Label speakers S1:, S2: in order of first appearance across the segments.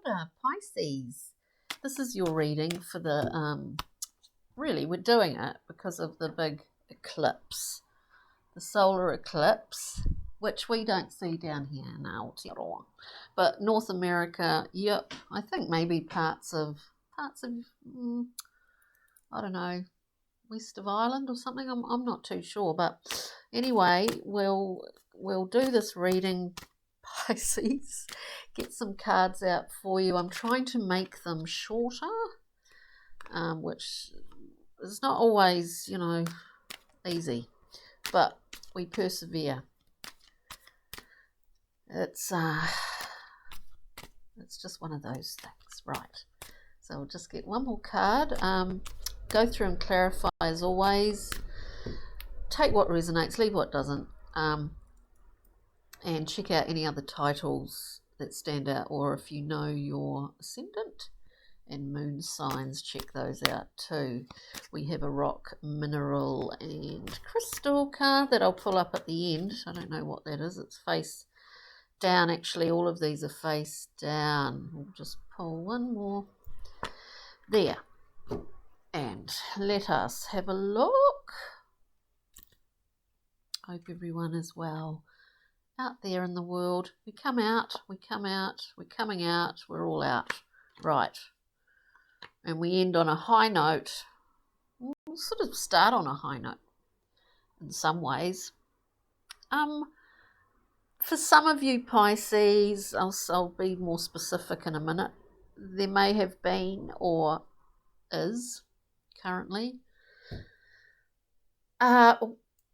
S1: order, Pisces. This is your reading for the, really we're doing it because of the big eclipse, the solar eclipse, which we don't see down here in Aotearoa. But North America, yep, I think maybe parts of I don't know, west of Ireland or something. I'm not too sure, but anyway, we'll do this reading, Pisces. Get some cards out for you. I'm trying to make them shorter, which is not always, easy, but we persevere. It's just one of those things, right? So we'll just get one more card. Go through and clarify as always. Take what resonates, leave what doesn't, and check out any other titles that stand out, or if you know your ascendant and moon signs, check those out too. We have a rock, mineral and crystal card that I'll pull up at the end. I don't know what that is. It's face down. Actually, all of these are face down. We'll just pull one more there and let us have a look. Hope everyone is well out there in the world. We come out, we're coming out, we're all out, right? And we end on a high note. We'll sort of start on a high note in some ways. For some of you Pisces, I'll be more specific in a minute. There may have been or is currently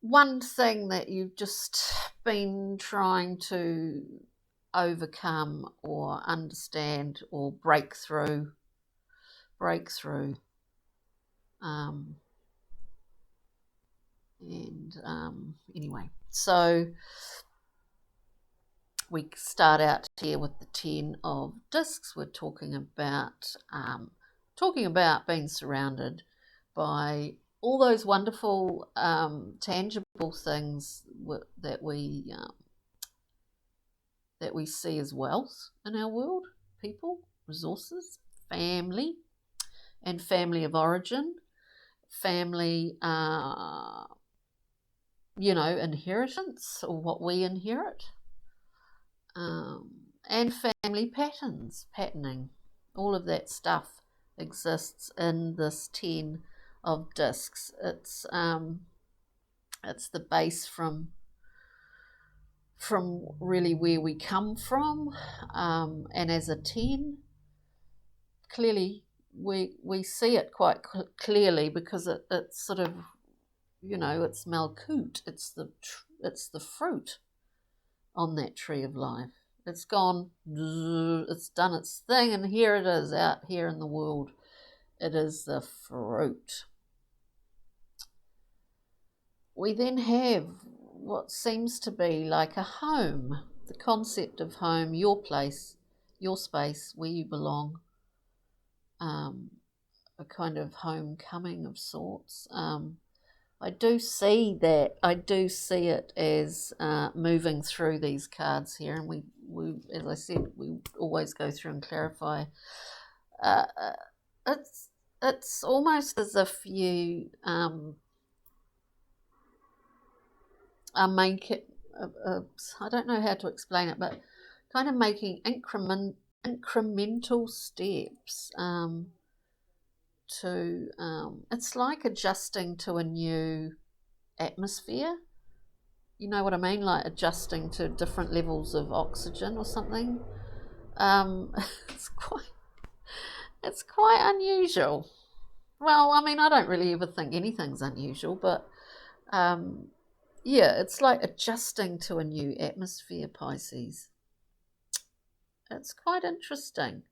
S1: one thing that you've just been trying to overcome or understand or break through. Anyway, so we start out here with the 10 of discs. We're talking about being surrounded by all those wonderful tangible things that we see as wealth in our world: people, resources, family, and family of origin, family, inheritance, or what we inherit, and family patterning. All of that stuff exists in this 10 of discs. It's the base from really where we come from, and as a 10, clearly we see it quite clearly because it's sort of, it's Malkut. It's the fruit on that tree of life. It's gone, it's done its thing, and here it is out here in the world. It is the fruit. We then have what seems to be like a home, the concept of home, your place, your space, where you belong, a kind of homecoming of sorts. I do see it as moving through these cards here, and we as I said, we always go through and clarify. It's almost as if you are making, I don't know how to explain it, but kind of making incremental steps it's like adjusting to a new atmosphere. You know what I mean? Like adjusting to different levels of oxygen or something. It's quite unusual. Well, I mean, I don't really ever think anything's unusual, but it's like adjusting to a new atmosphere, Pisces. It's quite interesting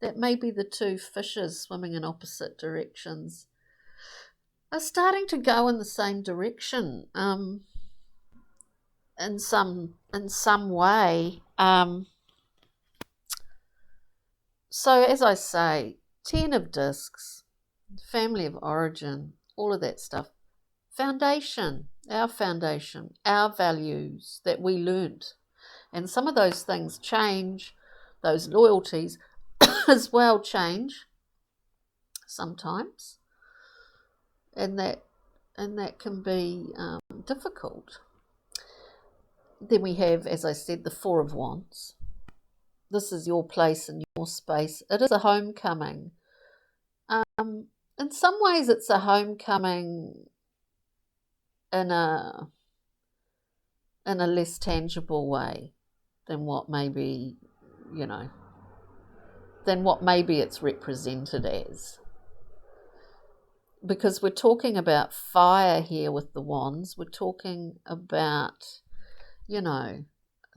S1: that maybe the two fishes swimming in opposite directions are starting to go in the same direction in some way. So as I say, 10 of discs, family of origin, all of that stuff. Foundation, our values that we learnt. And some of those things change those loyalties as well change sometimes, and that can be difficult. Then we have, as I said, the Four of Wands. This is your place and your space. It is a homecoming. In some ways, it's a homecoming in a less tangible way than what maybe, than what maybe it's represented as. Because we're talking about fire here with the wands. We're talking about,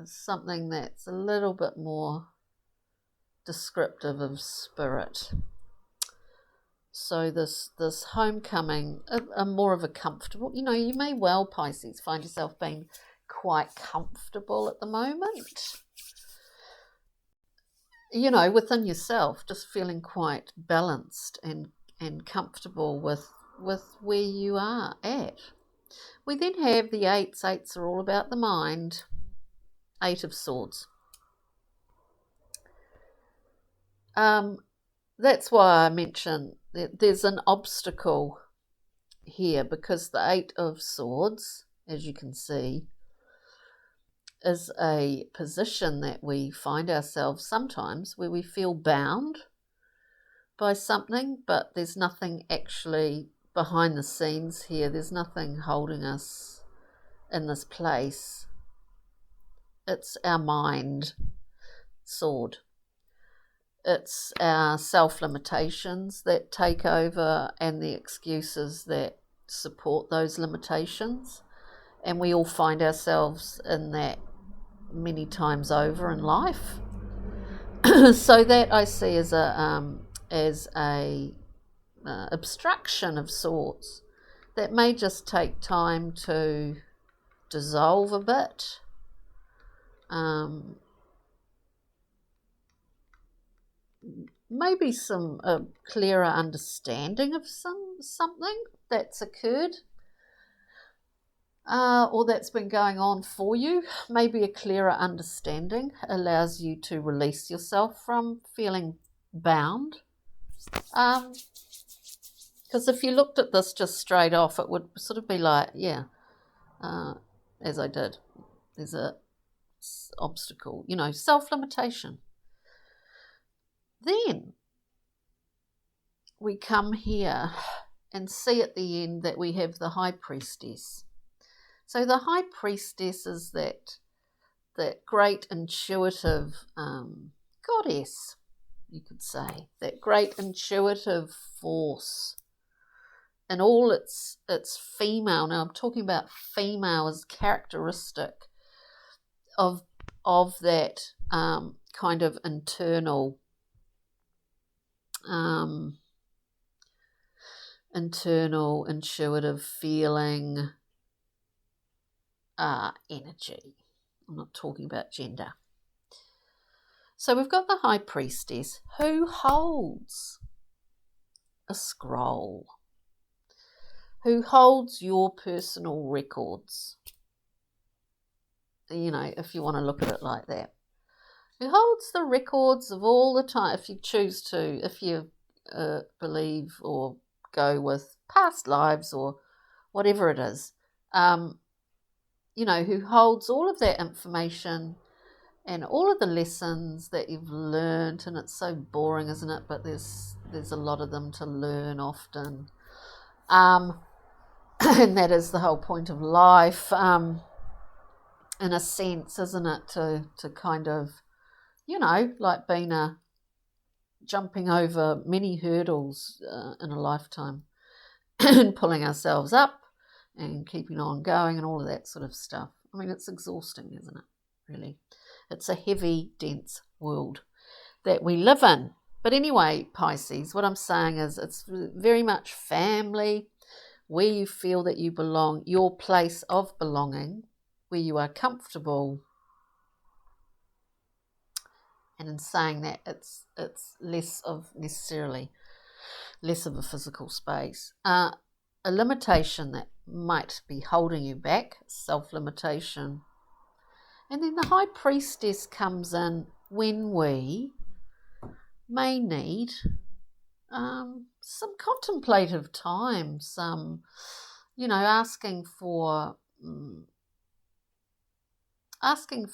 S1: something that's a little bit more descriptive of spirit. So this homecoming, a more of a comfortable, you may well, Pisces, find yourself being quite comfortable at the moment. Within yourself, just feeling quite balanced and comfortable with where you are at. We then have the eights. Eights are all about the mind. Eight of Swords. That's why I mentioned that there's an obstacle here, because the Eight of Swords, as you can see, is a position that we find ourselves sometimes where we feel bound by something, but there's nothing actually behind the scenes here. There's nothing holding us in this place. It's our mind sword. It's our self-limitations that take over, and the excuses that support those limitations. And we all find ourselves in that many times over in life. So that I see as a obstruction of sorts that may just take time to dissolve a bit. Maybe some clearer understanding of something that's occurred, or that's been going on for you. Maybe a clearer understanding allows you to release yourself from feeling bound. Because if you looked at this just straight off, it would sort of be like, as I did, there's a obstacle, self-limitation. Then we come here and see at the end that we have the High Priestess. So the High Priestess is that great intuitive goddess, you could say, that great intuitive force, and all its female. Now I'm talking about female as characteristic of that kind of internal intuitive feeling, energy. I'm not talking about gender. So we've got the High Priestess, who holds a scroll, who holds your personal records, if you want to look at it like that. Who holds the records of all the time, if you choose to, if you believe or go with past lives or whatever it is, who holds all of that information and all of the lessons that you've learned. And it's so boring, isn't it? But there's a lot of them to learn often. And that is the whole point of life, in a sense, isn't it? To kind of, like being jumping over many hurdles in a lifetime and pulling ourselves up and keeping on going and all of that sort of stuff. I mean, it's exhausting, isn't it? Really. It's a heavy, dense world that we live in. But anyway, Pisces, what I'm saying is it's very much family, where you feel that you belong, your place of belonging, where you are comfortable. And in saying that, it's less of a physical space. A limitation that might be holding you back, self-limitation. And then the High Priestess comes in when we may need some contemplative time, some, asking for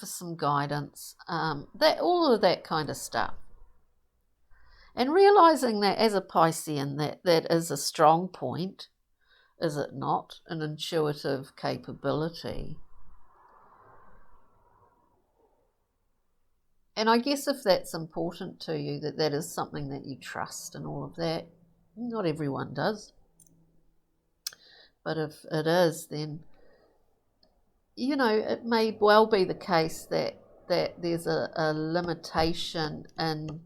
S1: some guidance, that all of that kind of stuff. And realizing that as a Piscean, that is a strong point, is it not? An intuitive capability. And I guess if that's important to you, that is something that you trust and all of that, not everyone does. But if it is, then, it may well be the case that there's a limitation in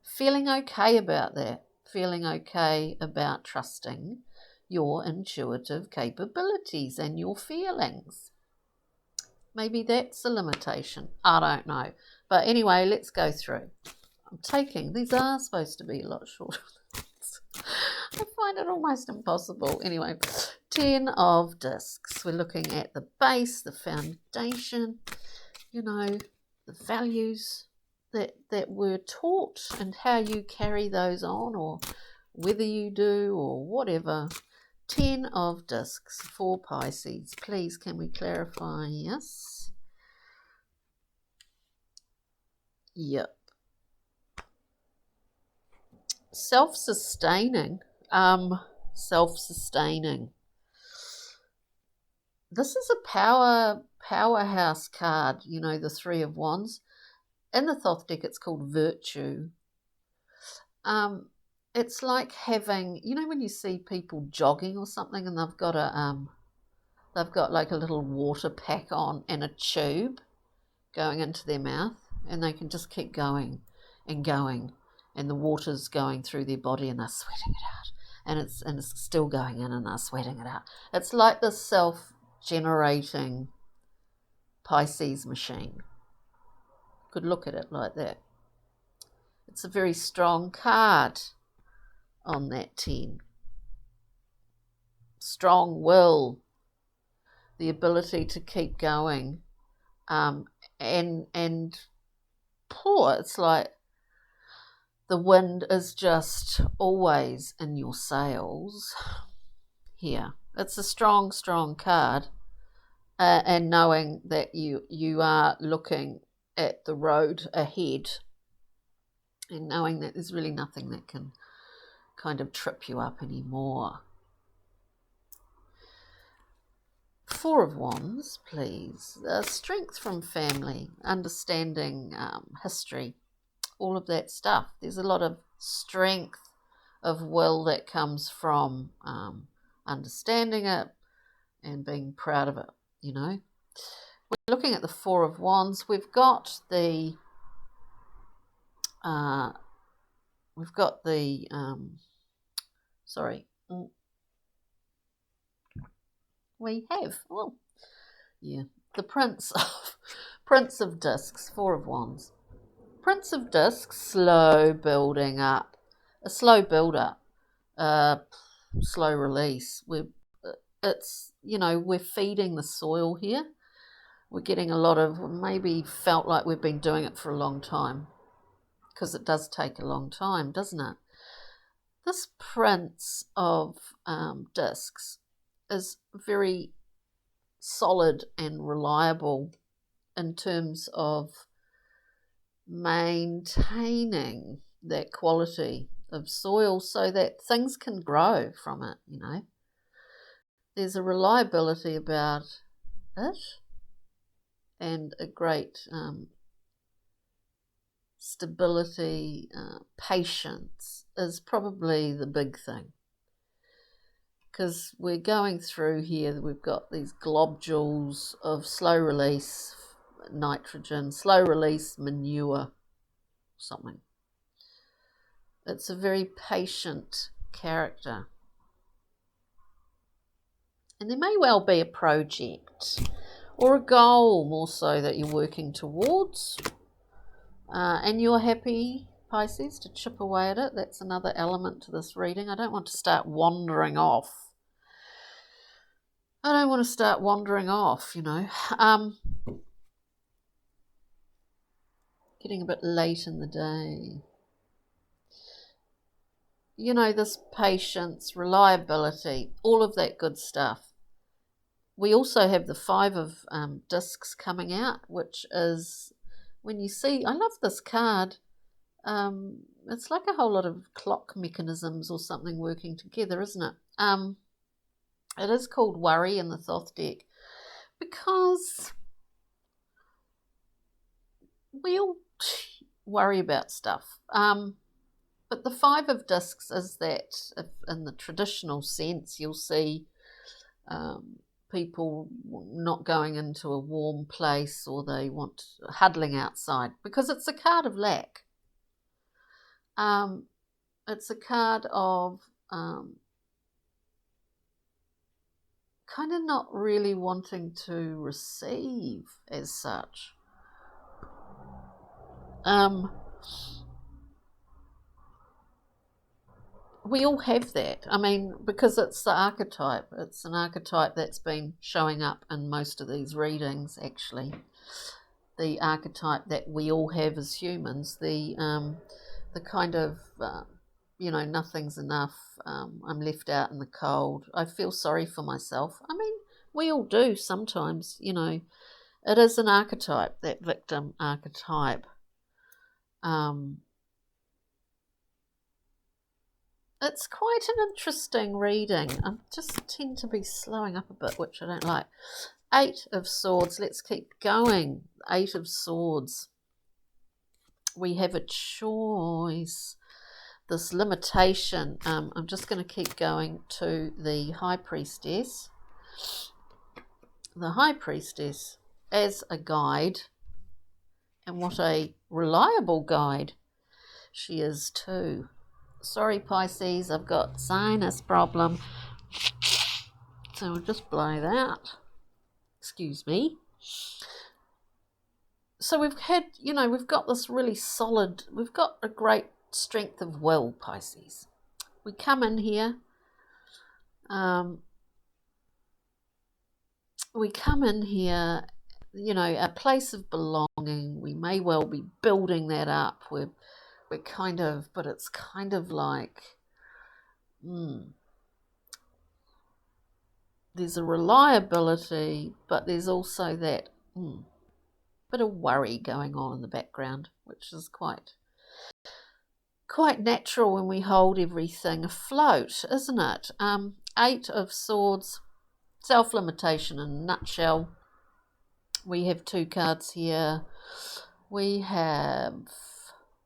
S1: feeling okay about that, feeling okay about trusting your intuitive capabilities and your feelings. Maybe that's a limitation. I don't know. But anyway, let's go through. These are supposed to be a lot shorter. I find it almost impossible. Anyway, 10 of discs. We're looking at the base, the foundation, the values that were taught and how you carry those on, or whether you do or whatever. 10 of discs for Pisces. Please, can we clarify? Yes. Yep. Self-sustaining. Self-sustaining. This is a powerhouse card, the Three of Wands. In the Thoth deck, it's called Virtue. It's like having, when you see people jogging or something, and they've got like a little water pack on and a tube going into their mouth, and they can just keep going and going, and the water's going through their body, and they're sweating it out, and it's still going in, and they're sweating it out. It's like this self-generating Pisces machine. Could look at it like that. It's a very strong card on that 10. Strong will, the ability to keep going, and poor. It's like the wind is just always in your sails here. It's a strong card, and knowing that you are looking at the road ahead, and knowing that there's really nothing that can kind of trip you up anymore. 4 of Wands, please. Strength from family, understanding history, all of that stuff. There's a lot of strength of will that comes from understanding it and being proud of it, We're looking at the 4 of Wands. We've got the the Prince of Discs, 4 of Wands. Prince of Discs, slow building up, a slow build up, slow release. We're feeding the soil here. We're getting a lot of, maybe felt like we've been doing it for a long time, because it does take a long time, doesn't it? This Prince of Discs is very solid and reliable in terms of maintaining that quality of soil so that things can grow from it, There's a reliability about it, and a great stability. Patience is probably the big thing, because we're going through here, we've got these globules of slow release nitrogen, slow release manure, something. It's a very patient character. And there may well be a project or a goal, more so, that you're working towards, and you're happy, Pisces, to chip away at it. That's another element to this reading. I don't want to start wandering off. getting a bit late in the day. You know, this patience, reliability, all of that good stuff. We also have the Five of Discs coming out, which is, when you see, I love this card. It's like a whole lot of clock mechanisms or something working together, isn't it? It is called Worry in the Thoth deck because we all worry about stuff. But the Five of Discs is that, if in the traditional sense, you'll see people not going into a warm place, or they want huddling outside, because it's a card of lack. It's a card of kind of not really wanting to receive as such. We all have that. I mean, because it's the archetype. It's an archetype that's been showing up in most of these readings, actually. The archetype that we all have as humans, the kind of, nothing's enough, I'm left out in the cold, I feel sorry for myself. I mean, we all do sometimes, It is an archetype, that victim archetype. It's quite an interesting reading. I just tend to be slowing up a bit, which I don't like. Eight of Swords. Let's keep going. Eight of Swords. We have a choice. This limitation. I'm just going to keep going to the High Priestess. The High Priestess as a guide. And what a reliable guide she is too. Sorry, Pisces, I've got sinus problem. So we'll just blow that. Excuse me. So we've had, we've got this really solid, we've got a great strength of will, Pisces. We come in here. A place of belonging. We may well be building that up. We're kind of, but it's kind of like, there's a reliability, but there's also that bit of worry going on in the background, which is quite natural when we hold everything afloat, isn't it? Eight of Swords, self-limitation in a nutshell. We have two cards here. We have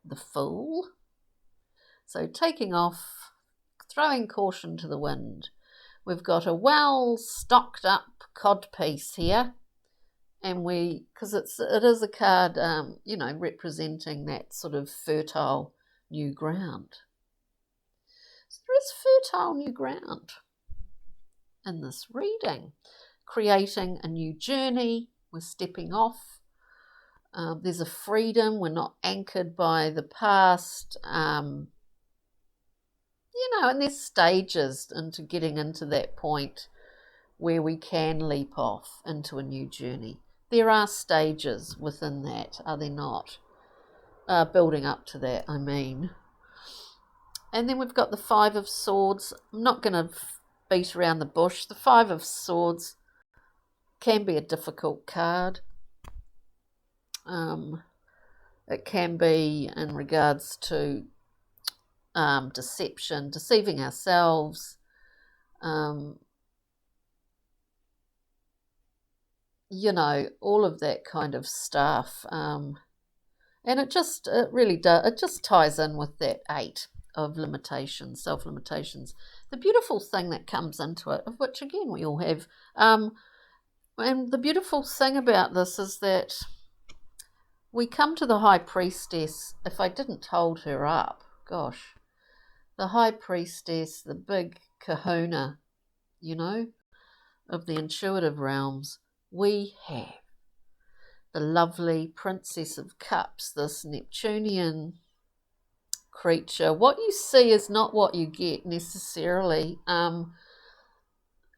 S1: the Fool. So taking off, throwing caution to the wind. We've got a well stocked up codpiece here, and because it is a card, representing that sort of fertile new ground. So there is fertile new ground in this reading, creating a new journey. We're stepping off. There's a freedom. We're not anchored by the past. And there's stages into getting into that point where we can leap off into a new journey. There are stages within that, are there not? Building up to that, I mean. And then we've got the Five of Swords. I'm not going to beat around the bush. The Five of Swords can be a difficult card. It can be in regards to deception, deceiving ourselves, all of that kind of stuff. And it just ties in with that eight of limitations, self-limitations. The beautiful thing that comes into it, of which again we all have, and the beautiful thing about this is that we come to the High Priestess. If I didn't hold her up, gosh, the High Priestess, the big kahuna, of the intuitive realms, we have the lovely Princess of Cups, this Neptunian creature. What you see is not what you get necessarily. And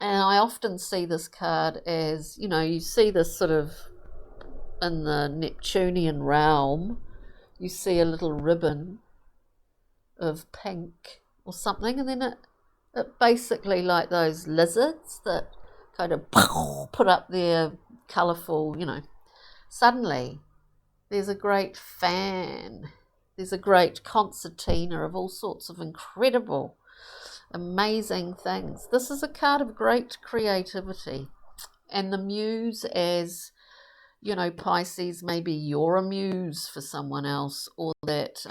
S1: I often see this card as, you see this sort of in the Neptunian realm, you see a little ribbon of pink or something, and then it basically, like those lizards that kind of put up their colourful, suddenly there's a great fan, there's a great concertina of all sorts of incredible, amazing things. This is a card of great creativity, and the muse, as Pisces, maybe you're a muse for someone else, or that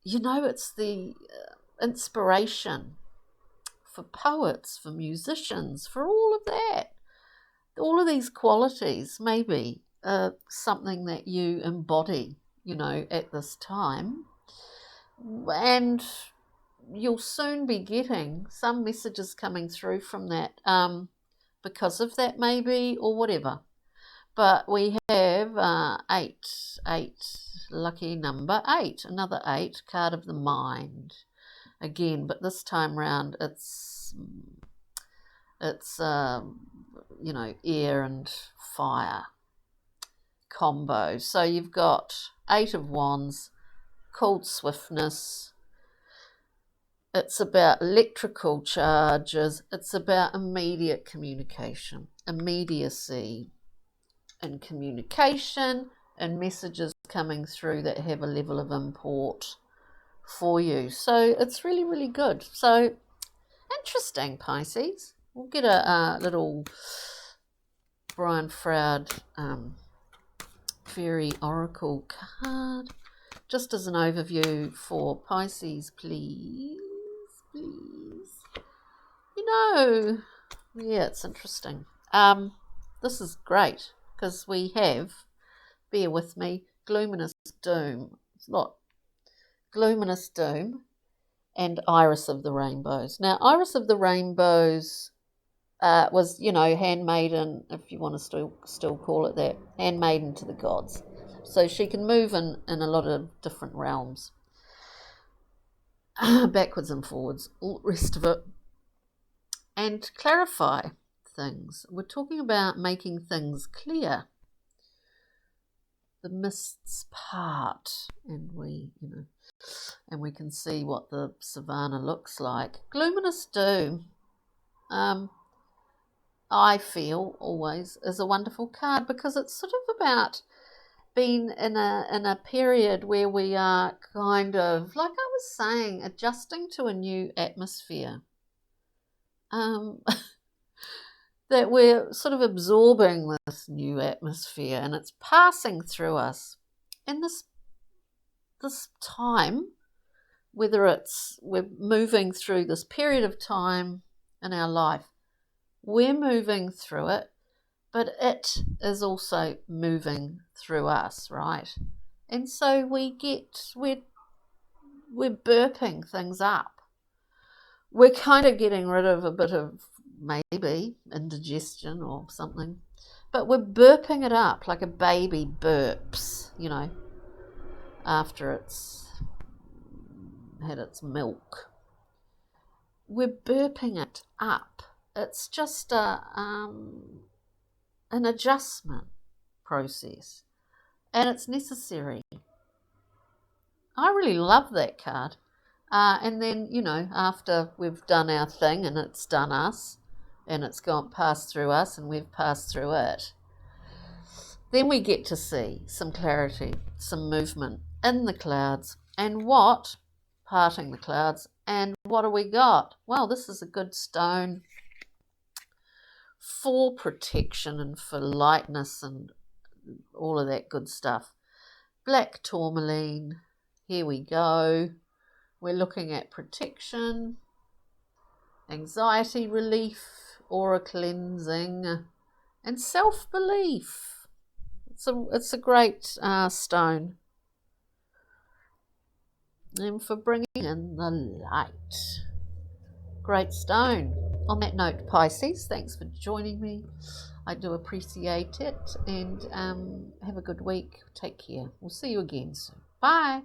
S1: it's the inspiration for poets, for musicians, for all of that. All of these qualities maybe something that you embody, at this time. And you'll soon be getting some messages coming through from that because of that maybe, or whatever. But we have 8, lucky number 8, another 8, card of the mind. Again, but this time round it's air and fire combo. So you've got 8 of Wands, called swiftness. It's about electrical charges. It's about immediate communication, immediacy in communication, and messages coming through that have a level of import for you. So it's really, really good. So interesting, Pisces. We'll get a little Brian Froud Fairy Oracle card just as an overview for Pisces, please. Yeah, it's interesting. This is great because we have, bear with me, Luminous Doom. It's not Luminous Doom and Iris of the Rainbows. Now, Iris of the Rainbows was, handmaiden, if you want to still call it that, handmaiden to the gods. So she can move in a lot of different realms, backwards and forwards, all the rest of it, and clarify things. We're talking about making things clear. The mists part, and we can see what the savannah looks like. Luminous Doom, I feel always is a wonderful card because it's sort of about being in a period where we are kind of, like I was saying, adjusting to a new atmosphere. That we're sort of absorbing this new atmosphere and it's passing through us. And this time, whether we're moving through this period of time in our life, we're moving through it, but it is also moving through us, right? And so we're burping things up. We're kind of getting rid of a bit of maybe indigestion or something, but we're burping it up like a baby burps, after it's had its milk. We're burping it up. It's just an adjustment process, and it's necessary. I really love that card. And then, after we've done our thing and it's done us and it's passed through us and we've passed through it, then we get to see some clarity, some movement in the clouds. And what? Parting the clouds. And what do we got? Well, this is a good stone for protection and for lightness and all of that good stuff. Black tourmaline. Here we go. We're looking at protection, anxiety relief, aura cleansing, and self-belief. It's a great stone. And for bringing in the light. Great stone. On that note, Pisces, thanks for joining me. I do appreciate it. And have a good week. Take care. We'll see you again soon. Bye.